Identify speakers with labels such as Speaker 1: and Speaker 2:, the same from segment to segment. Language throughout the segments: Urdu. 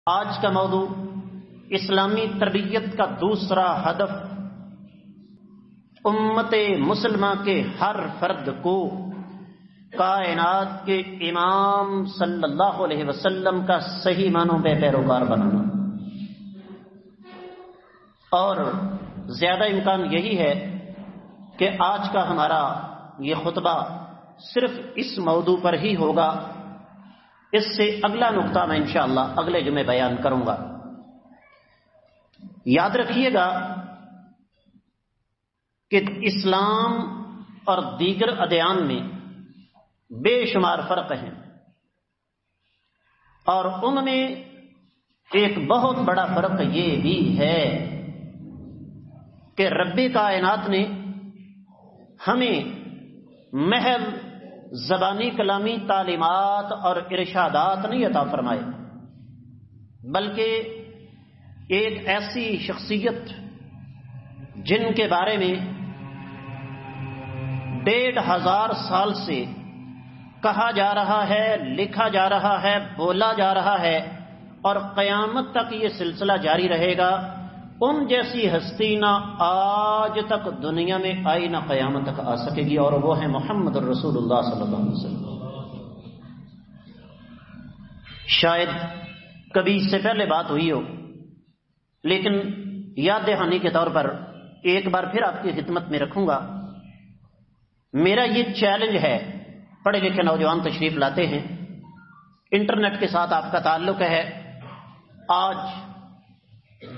Speaker 1: آج کا موضوع اسلامی تربیت کا دوسرا ہدف امت مسلمہ کے ہر فرد کو کائنات کے امام صلی اللہ علیہ وسلم کا صحیح معنوں میں پیروکار بنانا، اور زیادہ امکان یہی ہے کہ آج کا ہمارا یہ خطبہ صرف اس موضوع پر ہی ہوگا۔ اس سے اگلا نقطہ میں انشاءاللہ اگلے جمعے بیان کروں گا۔ یاد رکھیے گا کہ اسلام اور دیگر ادیان میں بے شمار فرق ہیں، اور ان میں ایک بہت بڑا فرق یہ بھی ہے کہ رب کائنات نے ہمیں محض زبانی کلامی تعلیمات اور ارشادات نہیں عطا فرمائے، بلکہ ایک ایسی شخصیت جن کے بارے میں 1500 سال سے کہا جا رہا ہے، لکھا جا رہا ہے، بولا جا رہا ہے، اور قیامت تک یہ سلسلہ جاری رہے گا، ان جیسی ہستی نہ آج تک دنیا میں آئی نہ قیامت تک آ سکے گی، اور وہ ہے محمد الرسول اللہ صلی اللہ علیہ وسلم۔ شاید کبھی اس سے پہلے بات ہوئی ہو، لیکن یاد دہانی کے طور پر ایک بار پھر آپ کی خدمت میں رکھوں گا۔ میرا یہ چیلنج ہے، پڑھے لکھے نوجوان تشریف لاتے ہیں، انٹرنیٹ کے ساتھ آپ کا تعلق ہے، آج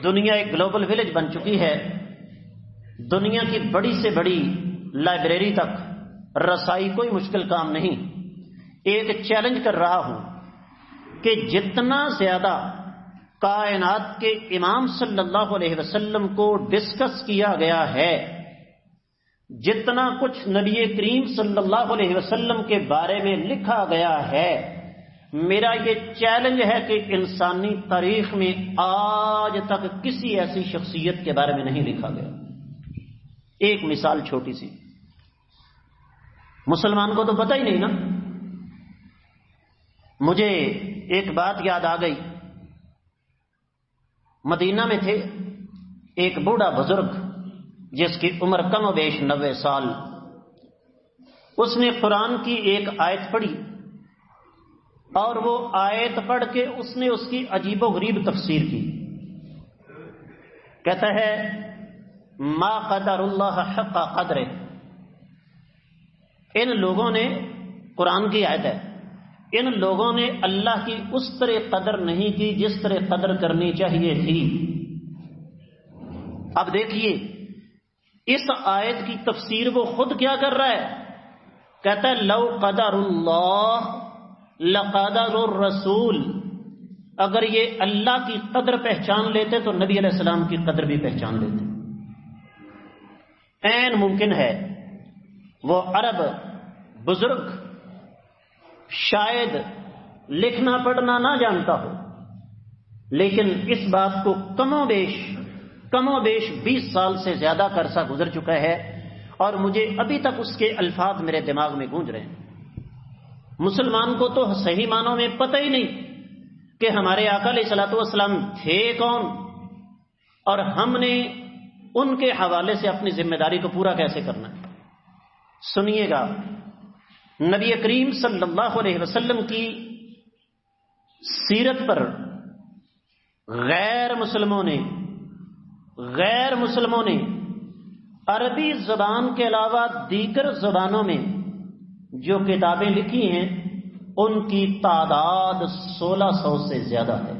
Speaker 1: دنیا ایک گلوبل ولیج بن چکی ہے، دنیا کی بڑی سے بڑی لائبریری تک رسائی کوئی مشکل کام نہیں۔ ایک چیلنج کر رہا ہوں کہ جتنا زیادہ کائنات کے امام صلی اللہ علیہ وسلم کو ڈسکس کیا گیا ہے، جتنا کچھ نبی کریم صلی اللہ علیہ وسلم کے بارے میں لکھا گیا ہے، میرا یہ چیلنج ہے کہ انسانی تاریخ میں آج تک کسی ایسی شخصیت کے بارے میں نہیں لکھا گیا۔ ایک مثال چھوٹی سی، مسلمان کو تو پتہ ہی نہیں نا۔ مجھے ایک بات یاد آ گئی، مدینہ میں تھے ایک بوڑھا بزرگ جس کی عمر کم و بیش 90 سال، اس نے قرآن کی ایک آیت پڑھی، اور وہ آیت پڑھ کے اس نے اس کی عجیب و غریب تفسیر کی۔ کہتا ہے ما قدر اللہ حق قدرہ، ان لوگوں نے، قرآن کی آیت ہے، ان لوگوں نے اللہ کی اس طرح قدر نہیں کی جس طرح قدر کرنی چاہیے تھی۔ اب دیکھیے اس آیت کی تفسیر وہ خود کیا کر رہا ہے، کہتا ہے لو قدر اللہ لقدر الرسول، اگر یہ اللہ کی قدر پہچان لیتے تو نبی علیہ السلام کی قدر بھی پہچان لیتے۔ عین ممکن ہے وہ عرب بزرگ شاید لکھنا پڑھنا نہ جانتا ہو، لیکن اس بات کو کم و بیش 20 سال سے زیادہ کا عرصہ گزر چکا ہے، اور مجھے ابھی تک اس کے الفاظ میرے دماغ میں گونج رہے ہیں۔ مسلمان کو تو صحیح معنوں میں پتہ ہی نہیں کہ ہمارے آقا علیہ الصلوۃ والسلام تھے کون، اور ہم نے ان کے حوالے سے اپنی ذمہ داری کو پورا کیسے کرنا ہے۔ سنیے گا، نبی کریم صلی اللہ علیہ وسلم کی سیرت پر غیر مسلموں نے عربی زبان کے علاوہ دیگر زبانوں میں جو کتابیں لکھی ہیں ان کی تعداد 1600 سے زیادہ ہے۔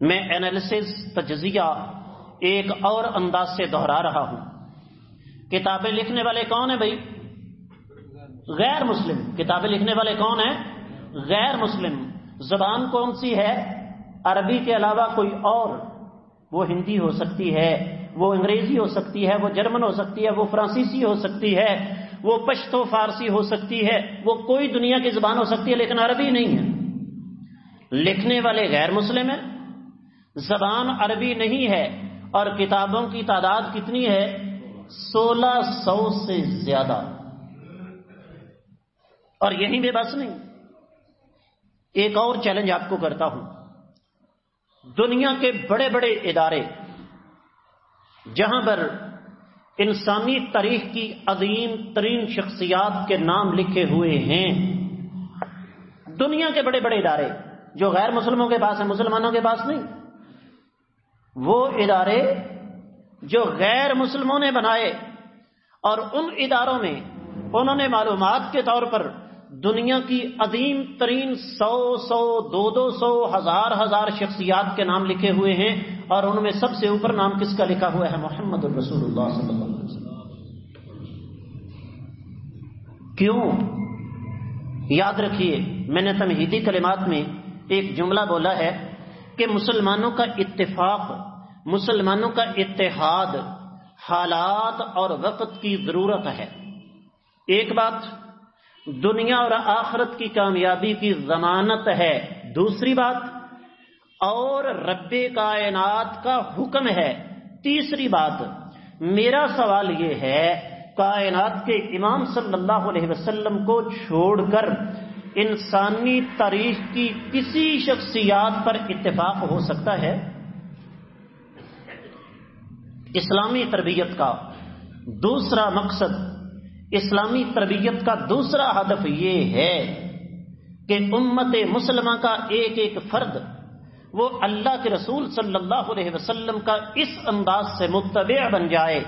Speaker 1: میں انالیسز تجزیہ ایک اور انداز سے دہرا رہا ہوں۔ کتابیں لکھنے والے کون ہیں بھائی؟ غیر مسلم۔ کتابیں لکھنے والے کون ہیں؟ غیر مسلم۔ زبان کون سی ہے؟ عربی کے علاوہ کوئی اور، وہ ہندی ہو سکتی ہے، وہ انگریزی ہو سکتی ہے، وہ جرمن ہو سکتی ہے، وہ فرانسیسی ہو سکتی ہے، وہ پشتو فارسی ہو سکتی ہے، وہ کوئی دنیا کی زبان ہو سکتی ہے، لیکن عربی نہیں ہے۔ لکھنے والے غیر مسلم ہیں، زبان عربی نہیں ہے، اور کتابوں کی تعداد کتنی ہے؟ 1600 سے زیادہ۔ اور یہیں بے بس نہیں، ایک اور چیلنج آپ کو کرتا ہوں. دنیا کے بڑے بڑے ادارے جہاں پر انسانی تاریخ کی عظیم ترین شخصیات کے نام لکھے ہوئے ہیں، دنیا کے بڑے بڑے ادارے جو غیر مسلموں کے پاس ہیں، مسلمانوں کے پاس نہیں، وہ ادارے جو غیر مسلموں نے بنائے، اور ان اداروں میں انہوں نے معلومات کے طور پر دنیا کی عظیم ترین 100 200 ہزار شخصیات کے نام لکھے ہوئے ہیں، اور ان میں سب سے اوپر نام کس کا لکھا ہوا ہے؟ محمد الرسول اللہ صلی اللہ علیہ وسلم. کیوں؟ یاد رکھیے، میں نے تمہیدی کلمات میں ایک جملہ بولا ہے کہ مسلمانوں کا اتفاق، مسلمانوں کا اتحاد حالات اور وقت کی ضرورت ہے. ایک بات دنیا اور آخرت کی کامیابی کی ضمانت ہے، دوسری بات اور رب کائنات کا حکم ہے، تیسری بات میرا سوال یہ ہے، کائنات کے امام صلی اللہ علیہ وسلم کو چھوڑ کر انسانی تاریخ کی کسی شخصیات پر اتفاق ہو سکتا ہے؟ اسلامی تربیت کا دوسرا مقصد، اسلامی تربیت کا دوسرا ہدف یہ ہے کہ امت مسلمہ کا ایک ایک فرد وہ اللہ کے رسول صلی اللہ علیہ وسلم کا اس انداز سے متبع بن جائے،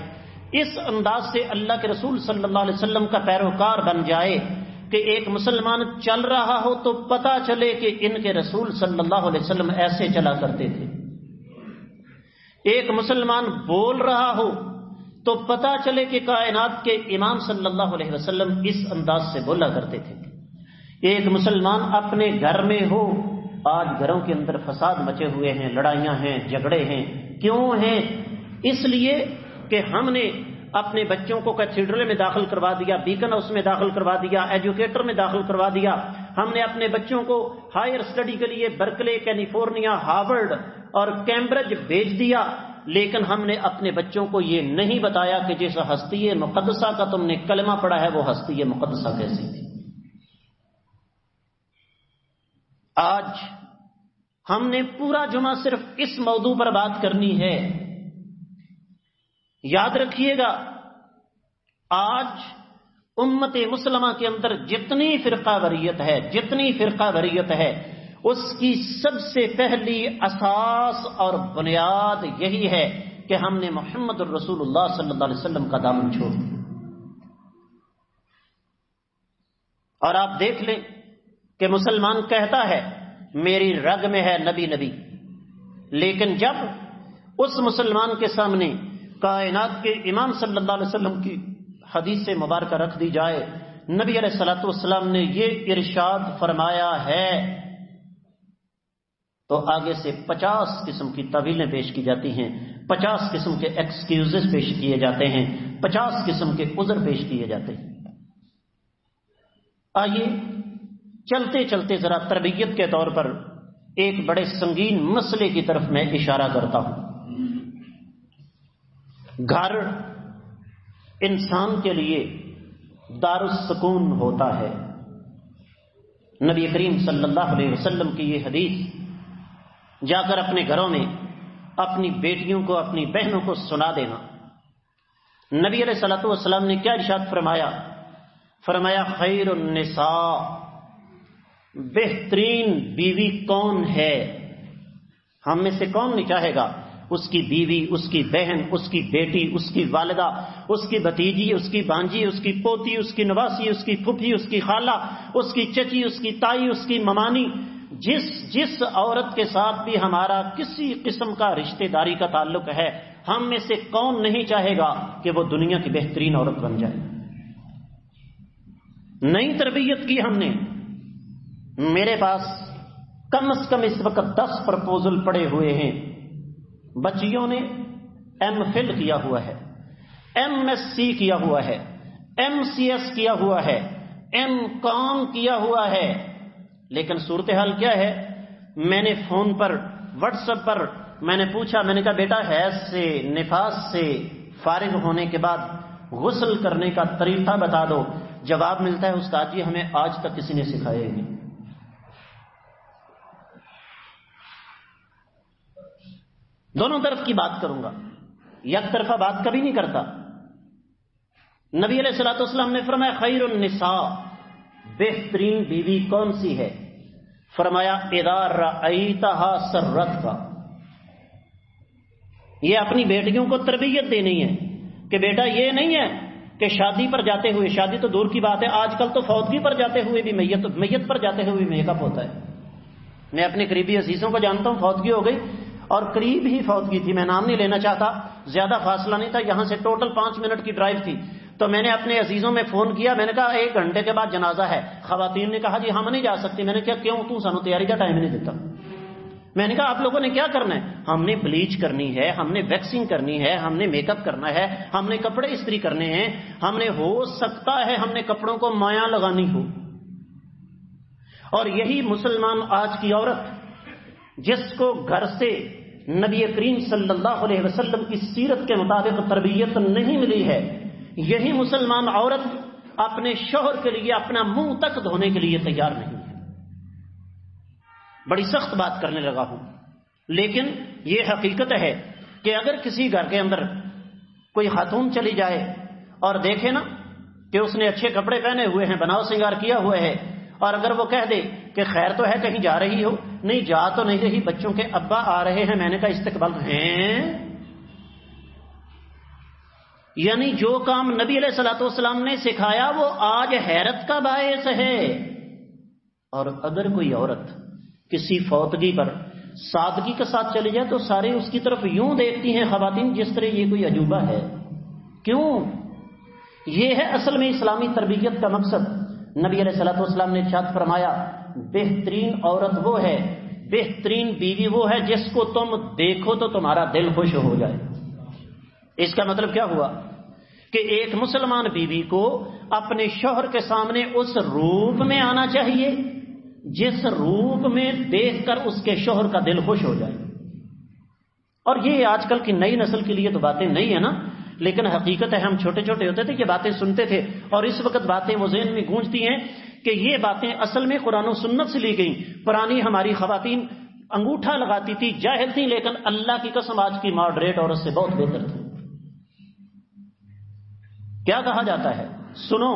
Speaker 1: اس انداز سے اللہ کے رسول صلی اللہ علیہ وسلم کا پیروکار بن جائے کہ ایک مسلمان چل رہا ہو تو پتہ چلے کہ ان کے رسول صلی اللہ علیہ وسلم ایسے چلا کرتے تھے. ایک مسلمان بول رہا ہو تو پتہ چلے کہ کائنات کے امام صلی اللہ علیہ وسلم اس انداز سے بولا کرتے تھے. ایک مسلمان اپنے گھر میں ہو، آج گھروں کے اندر فساد مچے ہوئے ہیں، لڑائیاں ہیں، جھگڑے ہیں. کیوں ہیں؟ اس لیے کہ ہم نے اپنے بچوں کو کیتھیڈرل میں داخل کروا دیا، بیکن ہاؤس میں داخل کروا دیا، ایجوکیٹر میں داخل کروا دیا. ہم نے اپنے بچوں کو ہائر اسٹڈی کے لیے برکلے، کیلیفورنیا، ہارورڈ اور کیمبرج بھیج دیا، لیکن ہم نے اپنے بچوں کو یہ نہیں بتایا کہ جس ہستی مقدسہ کا تم نے کلمہ پڑھا ہے وہ ہستی مقدسہ کیسی تھی. آج ہم نے پورا جمعہ صرف اس موضوع پر بات کرنی ہے. یاد رکھیے گا، آج امت مسلمہ کے اندر جتنی فرقہ واریت ہے اس کی سب سے پہلی اساس اور بنیاد یہی ہے کہ ہم نے محمد الرسول اللہ صلی اللہ علیہ وسلم کا دامن چھوڑ دیا. اور آپ دیکھ لیں کہ مسلمان کہتا ہے میری رگ میں ہے نبی نبی، لیکن جب اس مسلمان کے سامنے کائنات کے امام صلی اللہ علیہ وسلم کی حدیث مبارکہ رکھ دی جائے، نبی علیہ الصلوۃ والسلام نے یہ ارشاد فرمایا ہے، تو آگے سے 50 قسم کی تعویلیں پیش کی جاتی ہیں، 50 قسم کے ایکسکیوزز پیش کیے جاتے ہیں، 50 قسم کے عذر پیش کیے جاتے ہیں. آئیے چلتے چلتے ذرا تربیت کے طور پر ایک بڑے سنگین مسئلے کی طرف میں اشارہ کرتا ہوں. گھر انسان کے لیے دار السکون ہوتا ہے. نبی کریم صلی اللہ علیہ وسلم کی یہ حدیث جا کر اپنے گھروں میں اپنی بیٹیوں کو، اپنی بہنوں کو سنا دینا. نبی علیہ الصلوۃ والسلام نے کیا ارشاد فرمایا خیر النساء، بہترین بیوی کون ہے؟ ہم میں سے کون نہیں چاہے گا اس کی بیوی، اس کی بہن، اس کی بیٹی، اس کی والدہ، اس کی بھتیجی، اس کی بھانجی، اس کی پوتی، اس کی نواسی، اس کی پھوپھی، اس کی خالہ، اس کی چچی، اس کی تائی، اس کی ممانی، جس عورت کے ساتھ بھی ہمارا کسی قسم کا رشتہ داری کا تعلق ہے، ہم میں سے کون نہیں چاہے گا کہ وہ دنیا کی بہترین عورت بن جائے؟ نئی تربیت کی ہم نے. میرے پاس کم از کم اس وقت 10 پرپوزل پڑے ہوئے ہیں. بچیوں نے ایم فل کیا ہوا ہے، ایم ایس سی کیا ہوا ہے، ایم سی ایس کیا ہوا ہے، ایم کام کیا ہوا ہے. لیکن صورتحال کیا ہے؟ میں نے فون پر، واٹس ایپ پر میں نے پوچھا، میں نے کہا بیٹا حیض سے، نفاس سے فارغ ہونے کے بعد غسل کرنے کا طریقہ بتا دو. جواب ملتا ہے استاد جی ہمیں آج تک کسی نے سکھایا ہی نہیں. دونوں طرف کی بات کروں گا، یک طرفہ بات کبھی نہیں کرتا۔ نبی علیہ الصلوۃ والسلام نے فرمایا خیر النساء، بہترین بیوی کون سی ہے؟ فرمایا اذا رأیتہا سرتک، یہ اپنی بیٹیوں کو تربیت دینی ہے کہ بیٹا یہ نہیں ہے کہ شادی پر جاتے ہوئے، شادی تو دور کی بات ہے، آج کل تو فوتگی پر جاتے ہوئے بھی میت پر جاتے ہوئے میک اپ ہوتا ہے۔ میں اپنے قریبی عزیزوں کو جانتا ہوں، فوتگی ہو گئی اور قریب ہی فوتگی تھی، میں نام نہیں لینا چاہتا، زیادہ فاصلہ نہیں تھا، یہاں سے ٹوٹل 5 منٹ کی ڈرائیو تھی۔ تو میں نے اپنے عزیزوں میں فون کیا، میں نے کہا 1 گھنٹے کے بعد جنازہ ہے۔ خواتین نے کہا جی ہم نہیں جا سکتی۔ میں نے کہا کیوں؟ تو سانو تیاری کا ٹائم نہیں دیتا۔ میں نے کہا آپ لوگوں نے کیا کرنا ہے؟ ہم نے بلیچ کرنی ہے، ہم نے ویکسنگ کرنی ہے، ہم نے میک اپ کرنا ہے، ہم نے کپڑے استری کرنے ہیں، ہم نے ہو سکتا ہے ہم نے کپڑوں کو مایاں لگانی ہو۔ اور یہی مسلمان آج کی عورت جس کو گھر سے نبی کریم صلی اللہ علیہ وسلم کی سیرت کے مطابق تربیت نہیں ملی ہے، یہی مسلمان عورت اپنے شوہر کے لیے اپنا منہ تک دھونے کے لیے تیار نہیں ہے۔ بڑی سخت بات کرنے لگا ہوں، لیکن یہ حقیقت ہے کہ اگر کسی گھر کے اندر کوئی خاتون چلی جائے اور دیکھے نا کہ اس نے اچھے کپڑے پہنے ہوئے ہیں، بناؤ سنگار کیا ہوا ہے، اور اگر وہ کہہ دے کہ خیر تو ہے کہیں جا رہی ہو، نہیں جا تو نہیں رہی، بچوں کے ابا آ رہے ہیں، میں نے کہا استقبال ہیں، یعنی جو کام نبی علیہ الصلوۃ والسلام نے سکھایا وہ آج حیرت کا باعث ہے۔ اور اگر کوئی عورت کسی فوتگی پر سادگی کے ساتھ چلی جائے تو سارے اس کی طرف یوں دیکھتی ہیں خواتین جس طرح یہ کوئی عجوبہ ہے۔ کیوں؟ یہ ہے اصل میں اسلامی تربیت کا مقصد۔ نبی علیہ الصلوۃ والسلام نے ارشاد فرمایا بہترین عورت وہ ہے، بہترین بیوی وہ ہے جس کو تم دیکھو تو تمہارا دل خوش ہو جائے۔ اس کا مطلب کیا ہوا کہ ایک مسلمان بیوی کو اپنے شوہر کے سامنے اس روپ میں آنا چاہیے جس روپ میں دیکھ کر اس کے شوہر کا دل خوش ہو جائے۔ اور یہ آج کل کی نئی نسل کے لیے تو باتیں نہیں ہیں نا، لیکن حقیقت ہے ہم چھوٹے چھوٹے ہوتے تھے یہ باتیں سنتے تھے، اور اس وقت باتیں وہ ذہن میں گونجتی ہیں کہ یہ باتیں اصل میں قرآن و سنت سے لی گئیں۔ پرانی ہماری خواتین انگوٹھا لگاتی تھی، جاہل تھی، لیکن اللہ کی قسم آج کی ماڈریٹ عورت سے بہت بہتر تھی۔ کیا کہا جاتا ہے؟ سنو،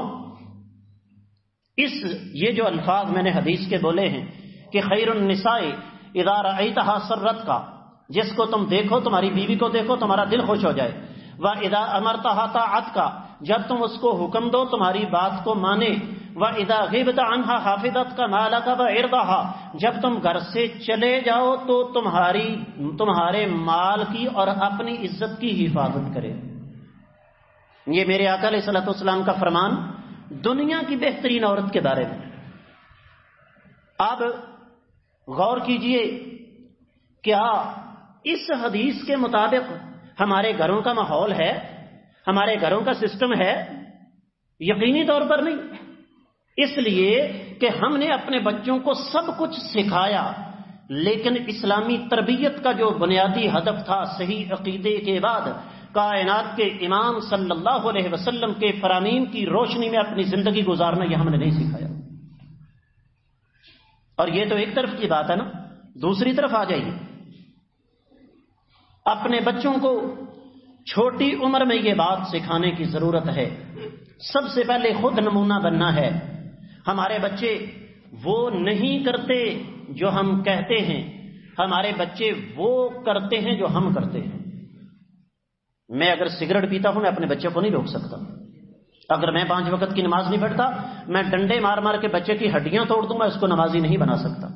Speaker 1: یہ جو الفاظ میں نے حدیث کے بولے ہیں کہ خیر النساء اذا رأیتہا سرتک، جس کو تم دیکھو، تمہاری بیوی کو دیکھو تمہارا دل خوش ہو جائے، وَإِذَا أَمَرْتَهَا طَاعَتْكَ، جب تم اس کو حکم دو تمہاری بات کو مانے، وَإِذَا غِبْتَ عَنْهَا حَافِظَتْكَ مَالَكَ وَعِرْضَهَا، جب تم گھر سے چلے جاؤ تو تمہارے مال کی اور اپنی عزت کی حفاظت کرے۔ یہ میرے آقا علیہ الصلوۃ والسلام کا فرمان دنیا کی بہترین عورت کے بارے میں۔ اب غور کیجئے، کیا اس حدیث کے مطابق ہمارے گھروں کا ماحول ہے، ہمارے گھروں کا سسٹم ہے؟ یقینی طور پر نہیں، اس لیے کہ ہم نے اپنے بچوں کو سب کچھ سکھایا، لیکن اسلامی تربیت کا جو بنیادی ہدف تھا صحیح عقیدے کے بعد کائنات کے امام صلی اللہ علیہ وسلم کے فرامین کی روشنی میں اپنی زندگی گزارنا، یہ ہم نے نہیں سکھایا۔ اور یہ تو ایک طرف کی بات ہے نا، دوسری طرف آ جائیے، اپنے بچوں کو چھوٹی عمر میں یہ بات سکھانے کی ضرورت ہے۔ سب سے پہلے خود نمونہ بننا ہے۔ ہمارے بچے وہ نہیں کرتے جو ہم کہتے ہیں، ہمارے بچے وہ کرتے ہیں جو ہم کرتے ہیں۔ میں اگر سگریٹ پیتا ہوں میں اپنے بچے کو نہیں روک سکتا، اگر میں 5 وقت کی نماز نہیں پڑھتا میں ڈنڈے مار مار کے بچے کی ہڈیاں توڑ دوں گا، اس کو نمازی نہیں بنا سکتا۔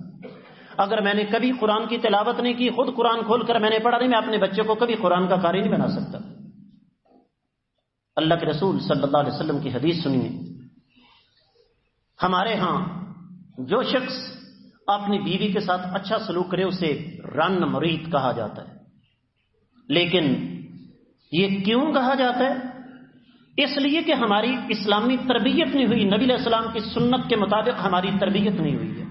Speaker 1: اگر میں نے کبھی قرآن کی تلاوت نہیں کی، خود قرآن کھول کر میں نے پڑھا نہیں، میں اپنے بچے کو کبھی قرآن کا قاری نہیں بنا سکتا۔ اللہ کے رسول صلی اللہ علیہ وسلم کی حدیث سنیے، ہمارے ہاں جو شخص اپنی بیوی کے ساتھ اچھا سلوک کرے اسے رن مرید کہا جاتا ہے۔ لیکن یہ کیوں کہا جاتا ہے؟ اس لیے کہ ہماری اسلامی تربیت نہیں ہوئی، نبی علیہ السلام کی سنت کے مطابق ہماری تربیت نہیں ہوئی ہے۔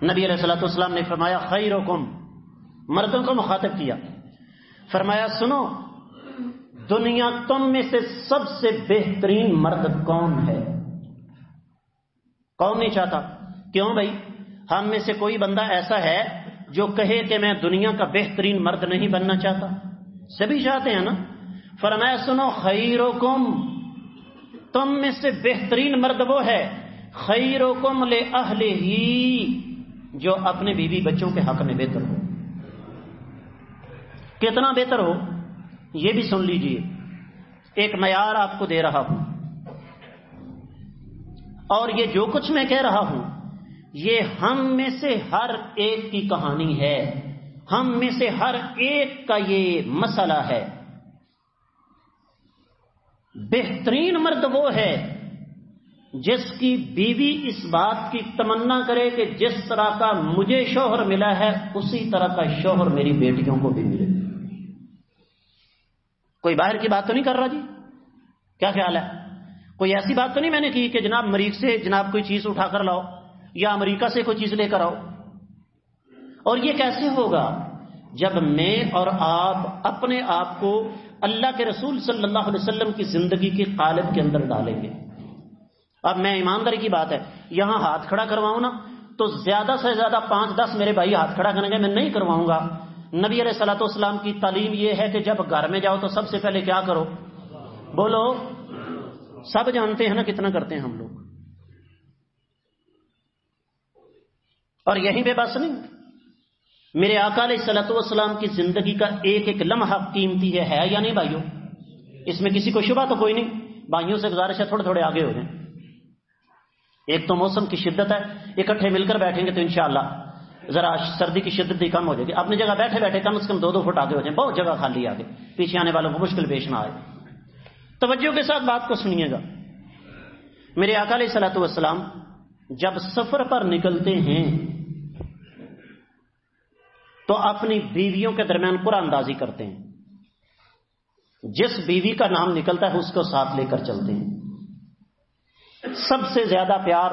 Speaker 1: نبی علیہ الصلوۃ والسلام نے فرمایا خیرکم، مردوں کو مخاطب کیا، فرمایا سنو، دنیا تم میں سے سب سے بہترین مرد کون ہے؟ کون نہیں چاہتا؟ کیوں بھائی؟ ہم میں سے کوئی بندہ ایسا ہے جو کہے کہ میں دنیا کا بہترین مرد نہیں بننا چاہتا؟ سبھی چاہتے ہیں نا. فرمایا سنو، خیرکم، تم میں سے بہترین مرد وہ ہے خیرکم لأہلہ، جو اپنے بیوی بچوں کے حق میں بہتر ہو. کتنا بہتر ہو یہ بھی سن لیجئے. ایک معیار آپ کو دے رہا ہوں، اور یہ جو کچھ میں کہہ رہا ہوں یہ ہم میں سے ہر ایک کی کہانی ہے، ہم میں سے ہر ایک کا یہ مسئلہ ہے. بہترین مرد وہ ہے جس کی بیوی اس بات کی تمنا کرے کہ جس طرح کا مجھے شوہر ملا ہے اسی طرح کا شوہر میری بیٹیوں کو بھی ملے. کوئی باہر کی بات تو نہیں کر رہا جی؟ کیا خیال ہے؟ کوئی ایسی بات تو نہیں میں نے کی کہ جناب مریخ سے جناب کوئی چیز اٹھا کر لاؤ یا امریکہ سے کوئی چیز لے کر آؤ. اور یہ کیسے ہوگا؟ جب میں اور آپ اپنے آپ کو اللہ کے رسول صلی اللہ علیہ وسلم کی زندگی کے قالب کے اندر ڈالیں گے. اب میں ایمانداری کی بات ہے، یہاں ہاتھ کھڑا کرواؤں نا تو زیادہ سے زیادہ 5-10 میرے بھائی ہاتھ کھڑا کریں گے، میں نہیں کرواؤں گا. نبی علیہ الصلوۃ والسلام کی تعلیم یہ ہے کہ جب گھر میں جاؤ تو سب سے پہلے کیا کرو؟ بولو. سب جانتے ہیں نا کتنا کرتے ہیں ہم لوگ. اور یہیں پہ بس نہیں، میرے آقا علیہ الصلوۃ والسلام کی زندگی کا ایک ایک لمحہ قیمتی ہے یا نہیں بھائیوں؟ اس میں کسی کو شبہ تو کوئی نہیں. بھائیوں سے گزارش ہے تھوڑے تھوڑے آگے ہو جائیں. ایک تو موسم کی شدت ہے، اکٹھے مل کر بیٹھیں گے تو انشاءاللہ ذرا سردی کی شدت بھی کم ہو جائے گی. اپنی جگہ بیٹھے بیٹھے کم از کم 2-2 فٹ آگے ہو جائیں، بہت جگہ خالی آگے، پیچھے آنے والوں کو مشکل پیش نہ آئے. توجہ کے ساتھ بات کو سنیے گا. میرے آقا علیہ الصلوۃ والسلام جب سفر پر نکلتے ہیں تو اپنی بیویوں کے درمیان قرآن اندازی کرتے ہیں. جس بیوی کا نام نکلتا ہے اس کو ساتھ لے کر چلتے ہیں. سب سے زیادہ پیار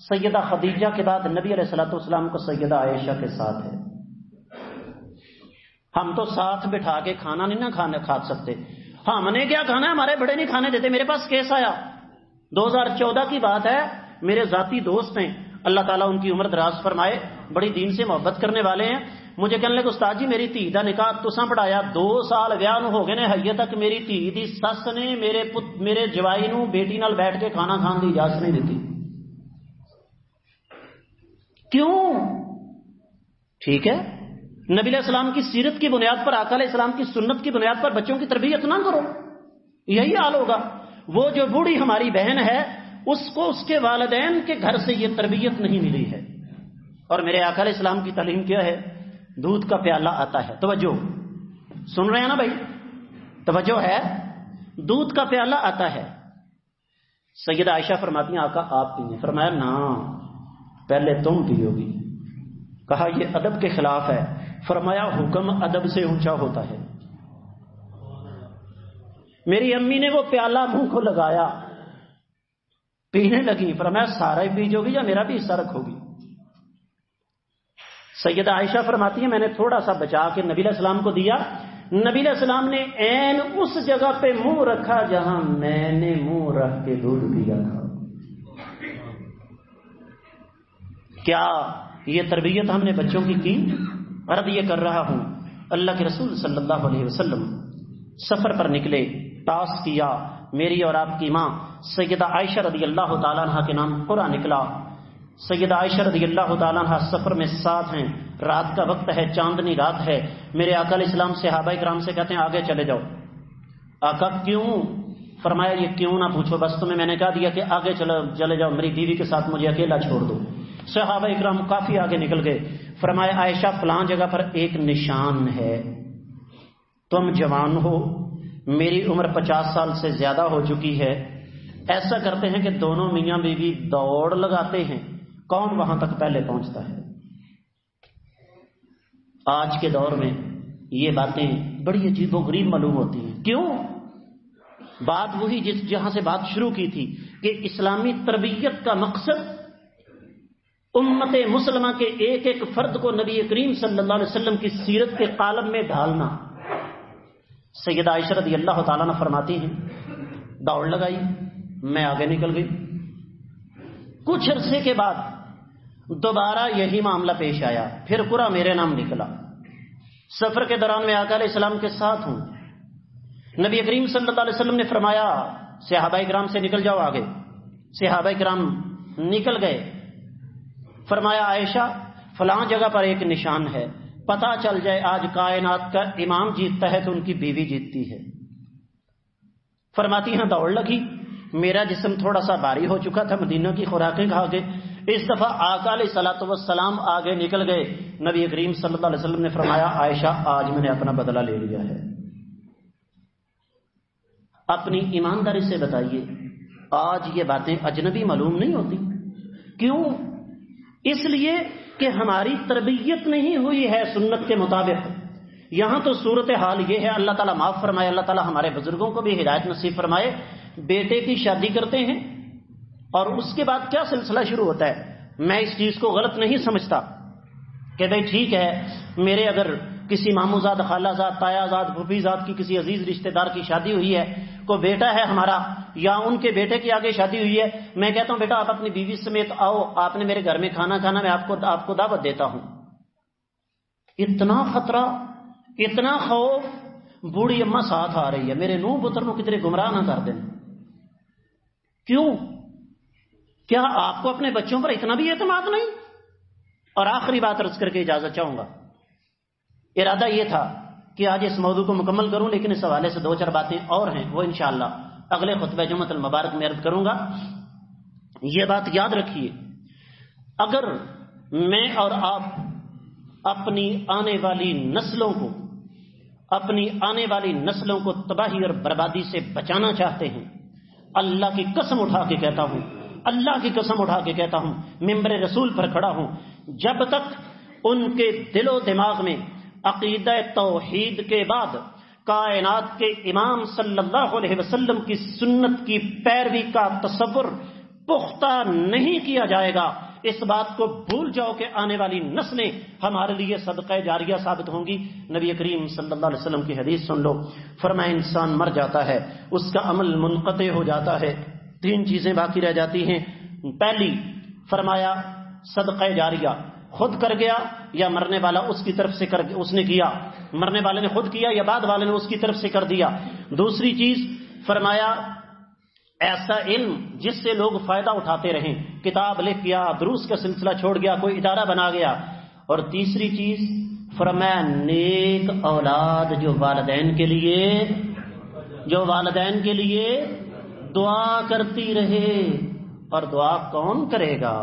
Speaker 1: سیدہ خدیجہ کے بعد نبی علیہ الصلوۃ والسلام کو سیدہ عائشہ کے ساتھ ہے. ہم تو ساتھ بٹھا کے کھانا نہیں نہ کھا سکتے. ہم نے کیا کھانا ہے، ہمارے بڑے نہیں کھانے دیتے. میرے پاس کیس آیا 2014 کی بات ہے، میرے ذاتی دوست ہیں، اللہ تعالیٰ ان کی عمر دراز فرمائے، بڑی دین سے محبت کرنے والے ہیں. مجھے کہنے لگے استاد جی میری دھی دا نکاح تساں پڑھایا 2 سال ویاہ نو ہو گئے نے، ہجے تک میری دھی دی سس نے میرے جوائی نو بیٹی نال بیٹھ کے کھانا کھان دی اجازت نہیں دیتی. کیوں؟ ٹھیک ہے، نبی علیہ السلام کی سیرت کی بنیاد پر، آقا علیہ السلام کی سنت کی بنیاد پر بچوں کی تربیت نہ کرو، یہی حال ہوگا. وہ جو بوڑھی ہماری بہن ہے اس کو اس کے والدین کے گھر سے یہ تربیت نہیں ملی ہے. اور میرے آقا علیہ السلام کی تعلیم کیا ہے؟ دودھ کا پیالہ آتا ہے. توجہ سن رہے ہیں نا بھائی؟ توجہ ہے، دودھ کا پیالہ آتا ہے. سیدہ عائشہ فرماتی ہیں آقا آپ پیئیں. فرمایا نا پہلے تم پیو گی. کہا یہ ادب کے خلاف ہے. فرمایا حکم ادب سے اونچا ہوتا ہے. میری امی نے وہ پیالہ منہ کو لگایا، پینے لگی. فرمایا سارا ہی پی جو گی یا میرا بھی حصہ رکھو گی؟ سیدہ عائشہ فرماتی ہیں میں نے تھوڑا سا بچا کے نبی علیہ السلام کو دیا. نبی علیہ السلام نے عین اس جگہ پہ منہ رکھا جہاں میں نے منہ رکھ کے دودھ پیا تھا. کیا یہ تربیت ہم نے بچوں کی؟ عرض یہ کر رہا ہوں اللہ کے رسول صلی اللہ علیہ وسلم سفر پر نکلے، ٹاس کیا. میری اور آپ کی ماں سیدہ عائشہ رضی اللہ تعالیٰ عنہ کے نام قرآن نکلا. سیدہ عائشہ رضی اللہ تعالیٰ عنہ سفر میں ساتھ ہیں. رات کا وقت ہے، چاندنی رات ہے. میرے آقا علیہ السلام صحابہ کرام سے کہتے ہیں آگے چلے جاؤ. آقا کیوں؟ فرمایا یہ کیوں نہ پوچھو، بس تمہیں میں نے کہہ دیا کہ آگے چلے جاؤ، میری بیوی کے ساتھ مجھے اکیلا چھوڑ دو. صحابہ اکرام کافی آگے نکل گئے. فرمایا عائشہ فلاں جگہ پر ایک نشان ہے، تم جوان ہو، میری عمر 50 سال سے زیادہ ہو چکی ہے. ایسا کرتے ہیں کہ دونوں میاں بیوی دوڑ لگاتے ہیں، کون وہاں تک پہلے پہنچتا ہے. آج کے دور میں یہ باتیں بڑی عجیب و غریب معلوم ہوتی ہیں. کیوں؟ بات وہی جہاں سے بات شروع کی تھی کہ اسلامی تربیت کا مقصد امت مسلمہ کے ایک ایک فرد کو نبی کریم صلی اللہ علیہ وسلم کی سیرت کے قالب میں ڈھالنا. سیدہ عائشہ رضی اللہ تعالیٰ نے فرماتی ہیں دوڑ لگائی، میں آگے نکل گئی. کچھ عرصے کے بعد دوبارہ یہی معاملہ پیش آیا، پھر قرہ میرے نام نکلا۔ سفر کے دوران میں آقا علیہ السلام کے ساتھ ہوں، نبی کریم صلی اللہ علیہ وسلم نے فرمایا صحابہ کرام سے نکل جاؤ آگے۔ صحابہ کرام نکل گئے، فرمایا عائشہ فلاں جگہ پر ایک نشان ہے، پتہ چل جائے آج کائنات کا امام جیتتا ہے تو ان کی بیوی جیتتی ہے۔ فرماتی ہیں دوڑ لگی، میرا جسم تھوڑا سا بھاری ہو چکا تھا، مدینہ کی خوراکیں کھا کے، اس دفعہ آقا علیہ الصلوۃ والسلام آگے نکل گئے۔ نبی کریم صلی اللہ علیہ وسلم نے فرمایا عائشہ آج میں نے اپنا بدلہ لے لیا ہے۔ اپنی ایمانداری سے بتائیے آج یہ باتیں اجنبی معلوم نہیں ہوتی؟ کیوں؟ اس لیے کہ ہماری تربیت نہیں ہوئی ہے سنت کے مطابق۔ یہاں تو صورتحال یہ ہے، اللہ تعالیٰ معاف فرمائے، اللہ تعالیٰ ہمارے بزرگوں کو بھی ہدایت نصیب فرمائے، بیٹے کی شادی کرتے ہیں اور اس کے بعد کیا سلسلہ شروع ہوتا ہے؟ میں اس چیز کو غلط نہیں سمجھتا کہ بھئی ٹھیک ہے، میرے اگر کسی ماموں زاد، خالہ زاد، تایا زاد، پھوپھی زاد کی کسی عزیز رشتہ دار کی شادی ہوئی ہے، کوئی بیٹا ہے ہمارا یا ان کے بیٹے کی آگے شادی ہوئی ہے، میں کہتا ہوں بیٹا آپ اپنی بیوی سمیت آؤ، آپ نے میرے گھر میں کھانا کھانا، میں آپ کو دعوت دیتا ہوں۔ اتنا خطرہ، اتنا خوف، بوڑھی اماں ساتھ آ رہی ہے، میرے نو پتر نو کتنے گمراہ نہ کر دیں۔ کیوں؟ کیا آپ کو اپنے بچوں پر اتنا بھی اعتماد نہیں؟ اور آخری بات عرض کر کے اجازت چاہوں گا، ارادہ یہ تھا کہ آج اس موضوع کو مکمل کروں، لیکن اس حوالے سے 2-4 باتیں اور ہیں، وہ انشاءاللہ اگلے خطبہ جمعۃ المبارک میں عرض کروں گا۔ یہ بات یاد رکھیے، اگر میں اور آپ اپنی آنے والی نسلوں کو تباہی اور بربادی سے بچانا چاہتے ہیں، اللہ کی قسم اٹھا کے کہتا ہوں، اللہ کی قسم اٹھا کے کہتا ہوں، ممبر رسول پر کھڑا ہوں، جب تک ان کے دل و دماغ میں عقیدہ توحید کے بعد کائنات کے امام صلی اللہ علیہ وسلم کی سنت کی پیروی کا تصور پختہ نہیں کیا جائے گا، اس بات کو بھول جاؤ کہ آنے والی نسلیں ہمارے لیے صدقہ جاریہ ثابت ہوں گی۔ نبی کریم صلی اللہ علیہ وسلم کی حدیث سن لو، فرمایا انسان مر جاتا ہے، اس کا عمل منقطع ہو جاتا ہے، 3 چیزیں باقی رہ جاتی ہیں۔ پہلی فرمایا صدقہ جاریہ، خود کر گیا یا مرنے والا اس کی طرف سے اس نے کیا، مرنے والے نے خود کیا یا بعد والے نے اس کی طرف سے کر دیا۔ دوسری چیز فرمایا ایسا علم جس سے لوگ فائدہ اٹھاتے رہیں، کتاب لکھ گیا، دروس کا سلسلہ چھوڑ گیا، کوئی ادارہ بنا گیا۔ اور تیسری چیز فرمایا نیک اولاد جو والدین کے لیے دعا کرتی رہے۔ اور دعا کون کرے گا؟